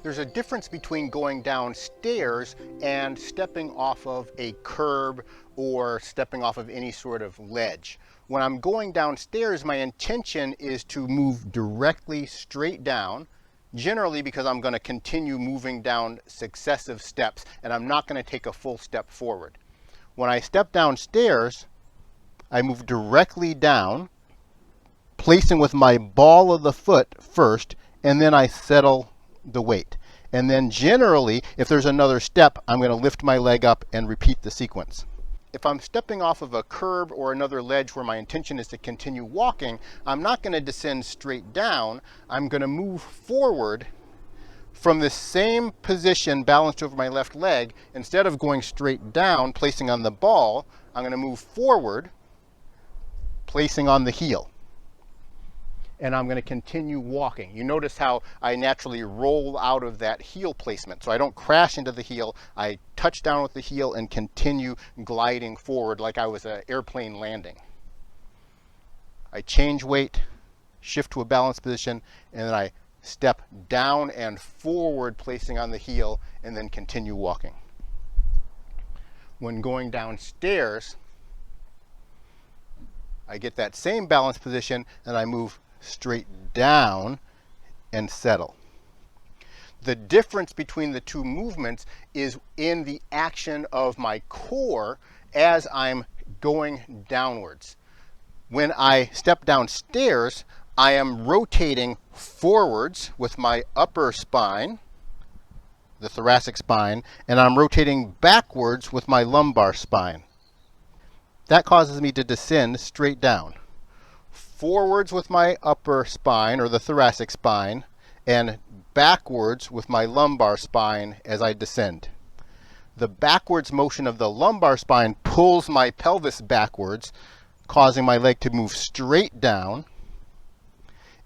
There's a difference between going downstairs and stepping off of a curb or stepping off of any sort of ledge. When I'm going downstairs, my intention is to move directly straight down, generally because I'm going to continue moving down successive steps and I'm not going to take a full step forward. When I step downstairs, I move directly down, placing with my ball of the foot first, and then I settle the weight. And then generally, if there's another step, I'm going to lift my leg up and repeat the sequence. If I'm stepping off of a curb or another ledge where my intention is to continue walking, I'm not going to descend straight down. I'm going to move forward from the same position balanced over my left leg. Instead of going straight down, placing on the ball, I'm going to move forward, placing on the heel. And I'm going to continue walking. You notice how I naturally roll out of that heel placement. So I don't crash into the heel. I touch down with the heel and continue gliding forward like I was an airplane landing. I change weight, shift to a balanced position, and then I step down and forward, placing on the heel, and then continue walking. When going downstairs, I get that same balanced position and I move straight down and settle. The difference between the two movements is in the action of my core as I'm going downwards. When I step downstairs, I am rotating forwards with my upper spine, the thoracic spine, and I'm rotating backwards with my lumbar spine. That causes me to descend straight down. Forwards with my upper spine or the thoracic spine, and backwards with my lumbar spine as I descend. The backwards motion of the lumbar spine pulls my pelvis backwards, causing my leg to move straight down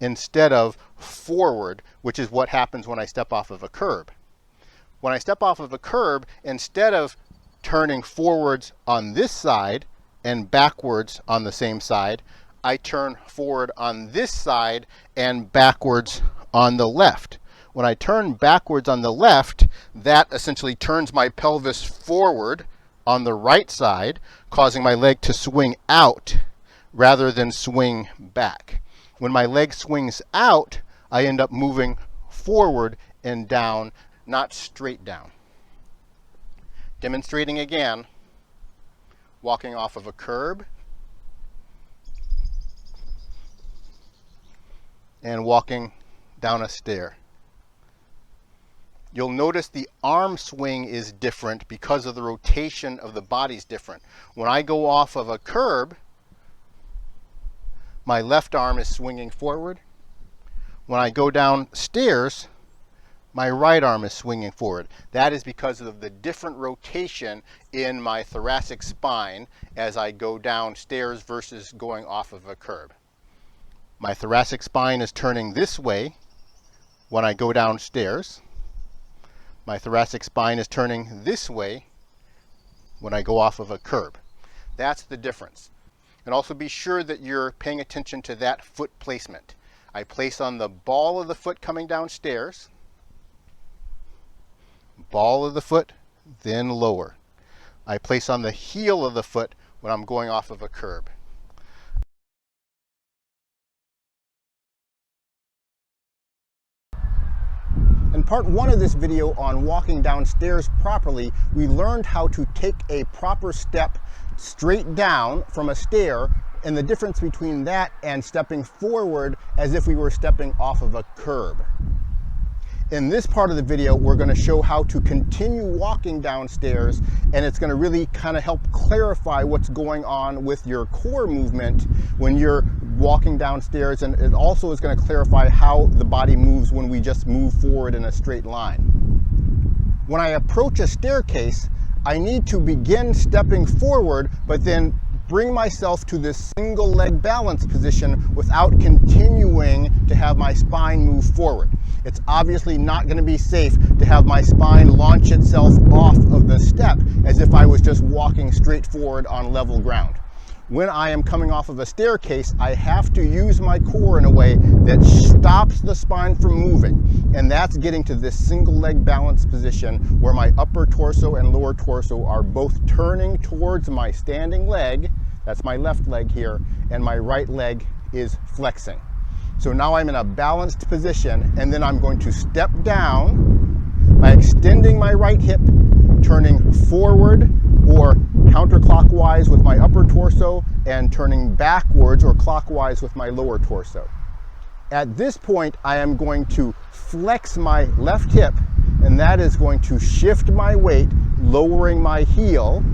instead of forward, which is what happens when I step off of a curb. When I step off of a curb, instead of turning forwards on this side and backwards on the same side, I turn forward on this side and backwards on the left. When I turn backwards on the left, that essentially turns my pelvis forward on the right side, causing my leg to swing out rather than swing back. When my leg swings out, I end up moving forward and down, not straight down. Demonstrating again, walking off of a curb, and walking down a stair. You'll notice the arm swing is different because of the rotation of the body's different. When I go off of a curb, my left arm is swinging forward. When I go downstairs, my right arm is swinging forward. That is because of the different rotation in my thoracic spine as I go downstairs versus going off of a curb. My thoracic spine is turning this way when I go downstairs. My thoracic spine is turning this way when I go off of a curb. That's the difference. And also be sure that you're paying attention to that foot placement. I place on the ball of the foot coming downstairs, ball of the foot, then lower. I place on the heel of the foot when I'm going off of a curb. In part one of this video on walking downstairs properly, we learned how to take a proper step straight down from a stair and the difference between that and stepping forward as if we were stepping off of a curb. In this part of the video, we're going to show how to continue walking downstairs, and it's going to really kind of help clarify what's going on with your core movement when you're walking downstairs, and it also is going to clarify how the body moves when we just move forward in a straight line. When I approach a staircase, I need to begin stepping forward, but then bring myself to this single leg balance position without continuing to have my spine move forward. It's obviously not going to be safe to have my spine launch itself off of the step as if I was just walking straight forward on level ground. when I am coming off of a staircase, I have to use my core in a way that stops the spine from moving. And that's getting to this single leg balance position where my upper torso and lower torso are both turning towards my standing leg. That's my left leg here, and my right leg is flexing. So now I'm in a balanced position, and then I'm going to step down by extending my right hip, turning forward or counterclockwise with my upper torso, and turning backwards or clockwise with my lower torso. At this point, I am going to flex my left hip, and that is going to shift my weight, lowering my heel.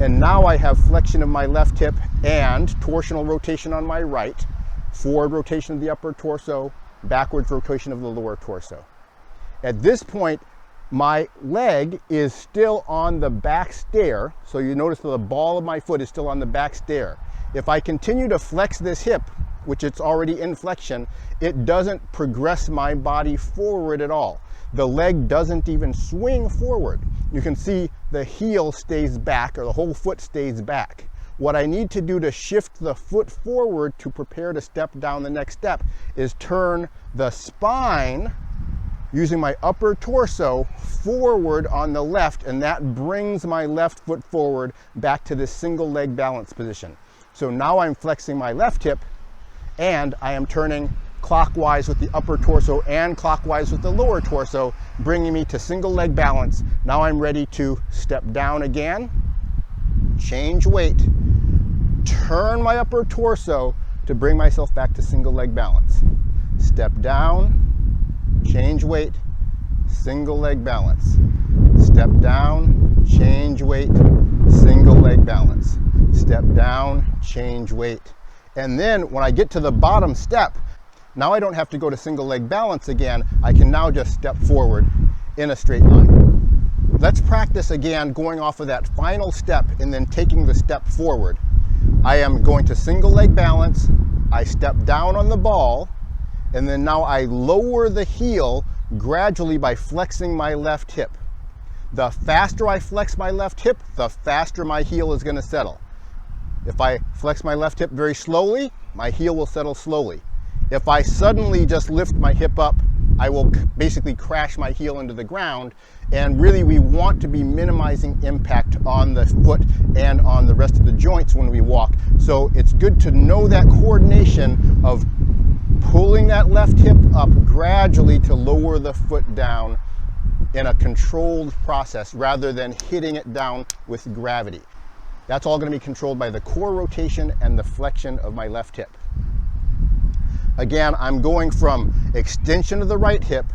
And now I have flexion of my left hip and torsional rotation on my right, forward rotation of the upper torso, backwards rotation of the lower torso. At this point, my leg is still on the back stair, so you notice that the ball of my foot is still on the back stair. If I continue to flex this hip, which it's already in flexion, it doesn't progress my body forward at all. The leg doesn't even swing forward. You can see the heel stays back, or the whole foot stays back. What I need to do to shift the foot forward to prepare to step down the next step is turn the spine using my upper torso forward on the left, and that brings my left foot forward back to this single leg balance position. So now I'm flexing my left hip, and I am turning clockwise with the upper torso and clockwise with the lower torso, bringing me to single leg balance. Now I'm ready to step down again, change weight, turn my upper torso to bring myself back to single leg balance. Step down, change weight, single leg balance. Step down, change weight, single leg balance. Step down, change weight. And then when I get to the bottom step, now I don't have to go to single leg balance again. I can now just step forward in a straight line. Let's practice again going off of that final step and then taking the step forward. I am going to single leg balance, I step down on the ball, and then now I lower the heel gradually by flexing my left hip. The faster I flex my left hip, the faster my heel is going to settle. If I flex my left hip very slowly, my heel will settle slowly. If I suddenly just lift my hip up, I will basically crash my heel into the ground. And really, we want to be minimizing impact on the foot and on the rest of the joints when we walk. So it's good to know that coordination of pulling that left hip up gradually to lower the foot down in a controlled process rather than hitting it down with gravity. That's all going to be controlled by the core rotation and the flexion of my left hip. Again, I'm going from extension of the right hip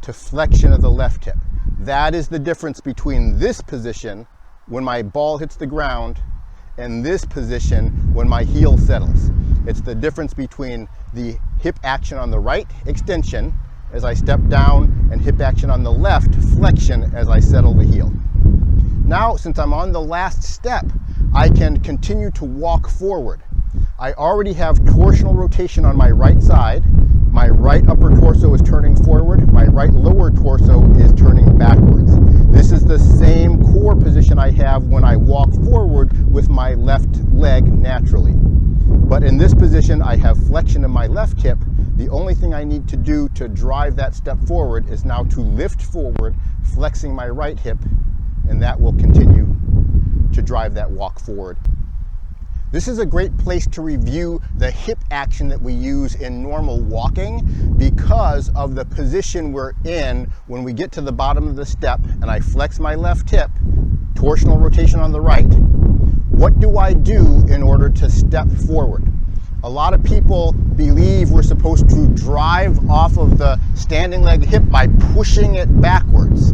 to flexion of the left hip. That is the difference between this position when my ball hits the ground and this position when my heel settles. It's the difference between the hip action on the right, extension, as I step down, and hip action on the left, flexion, as I settle the heel. Now, since I'm on the last step, I can continue to walk forward. I already have torsional rotation on my right side. My right upper torso is turning forward. My right lower torso is turning backwards. This is the same core position I have when I walk forward with my left leg naturally. But in this position, I have flexion in my left hip. The only thing I need to do to drive that step forward is now to lift forward, flexing my right hip, and that will continue to drive that walk forward. This is a great place to review the hip action that we use in normal walking because of the position we're in when we get to the bottom of the step and I flex my left hip, torsional rotation on the right. What do I do in order to step forward? A lot of people believe we're supposed to drive off of the standing leg hip by pushing it backwards.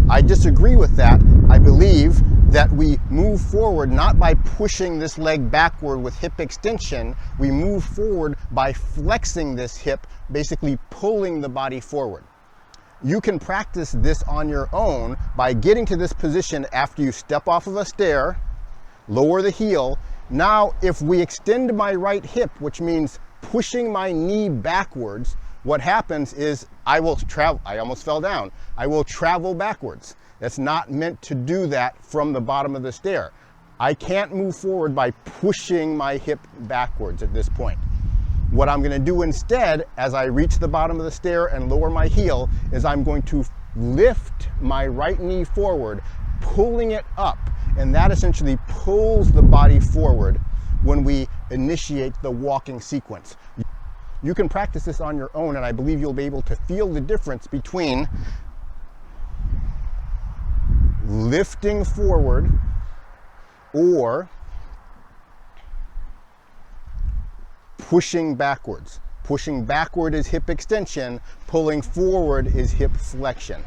I disagree with that. I believe that we move forward not by pushing this leg backward with hip extension. We move forward by flexing this hip, basically pulling the body forward. You can practice this on your own by getting to this position after you step off of a stair, lower the heel. Now, if we extend my right hip, which means pushing my knee backwards, what happens is I almost fell down. I will travel backwards. That's not meant to do that from the bottom of the stair. I can't move forward by pushing my hip backwards at this point. What I'm going to do instead, as I reach the bottom of the stair and lower my heel, is I'm going to lift my right knee forward, pulling it up, and that essentially pulls the body forward when we initiate the walking sequence. You can practice this on your own, and I believe you'll be able to feel the difference between lifting forward or pushing backwards. Pushing backward is hip extension, pulling forward is hip flexion.